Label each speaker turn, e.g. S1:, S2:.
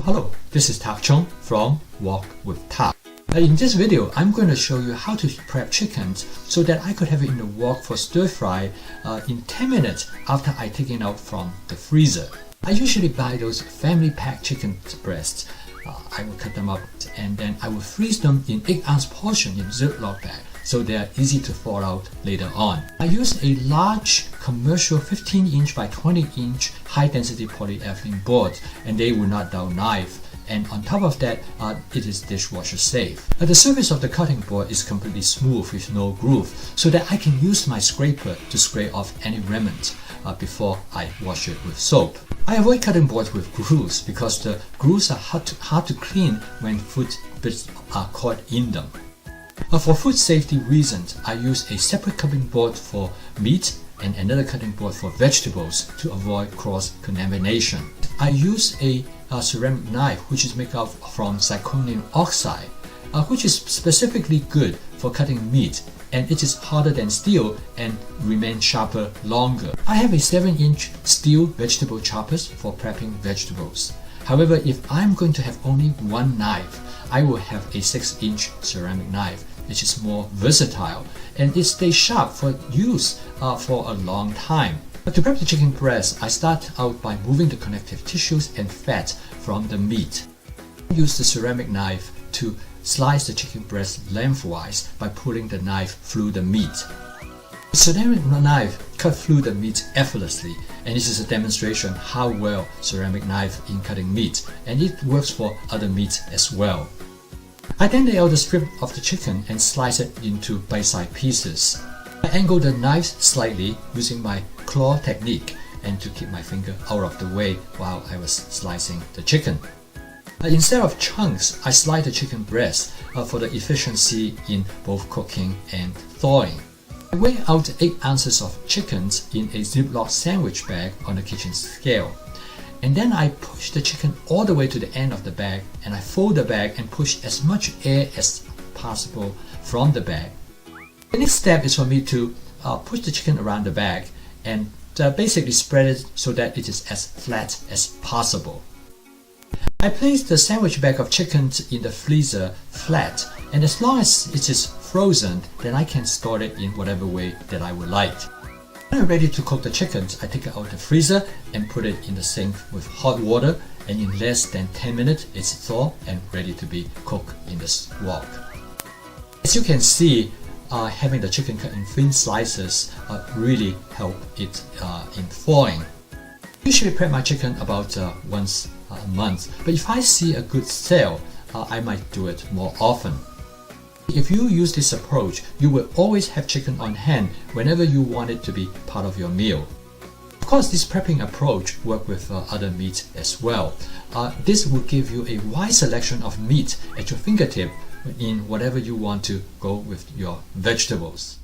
S1: Hello, this is Tak Chung from Wok with Tak. In this video, I'm going to show you how to prep chickens so that I could have it in the wok for stir fry in 10 minutes after I take it out from the freezer. I usually buy those family pack chicken breasts. I will cut them up and then I will freeze them in 8-ounce portion in Ziploc bag so they are easy to thaw out later on. I use a large commercial 15-inch by 20-inch high-density polyethylene board, and they will not dull knife. And on top of that, it is dishwasher safe. The surface of the cutting board is completely smooth with no groove, so that I can use my scraper to scrape off any remnants before I wash it with soap. I avoid cutting boards with grooves because the grooves are hard to clean when food bits are caught in them. For food safety reasons, I use a separate cutting board for meat and another cutting board for vegetables to avoid cross-contamination. I use a ceramic knife which is made out from zirconium oxide, which is specifically good for cutting meat, and it is harder than steel and remains sharper longer. I have a 7-inch steel vegetable choppers for prepping vegetables. However, if I'm going to have only one knife, I will have a 6-inch ceramic knife, which is more versatile and it stays sharp for use for a long time. But to prep the chicken breast, I start out by moving the connective tissues and fat from the meat. I use the ceramic knife to slice the chicken breast lengthwise by pulling the knife through the meat. The ceramic knife cuts through the meat effortlessly, and this is a demonstration how well ceramic knife in cutting meat, and it works for other meat as well. I then lay out the strip of the chicken and slice it into bite-sized pieces. I angle the knife slightly using my claw technique and to keep my finger out of the way while I was slicing the chicken. Instead of chunks, I slice the chicken breast for the efficiency in both cooking and thawing. I weigh out 8 ounces of chickens in a Ziploc sandwich bag on the kitchen scale. And then I push the chicken all the way to the end of the bag, and I fold the bag and push as much air as possible from the bag. The next step is for me to push the chicken around the bag and basically spread it so that it is as flat as possible. I place the sandwich bag of chicken in the freezer flat, and as long as it is frozen, then I can store it in whatever way that I would like. When I'm ready to cook the chickens, I take it out of the freezer and put it in the sink with hot water, and in less than 10 minutes it's thawed and ready to be cooked in the wok. As you can see, having the chicken cut in thin slices really help it in thawing. I usually prep my chicken about once a month, but if I see a good sale, I might do it more often. If you use this approach, you will always have chicken on hand whenever you want it to be part of your meal. Of course, this prepping approach works with other meat as well. This will give you a wide selection of meat at your fingertip in whatever you want to go with your vegetables.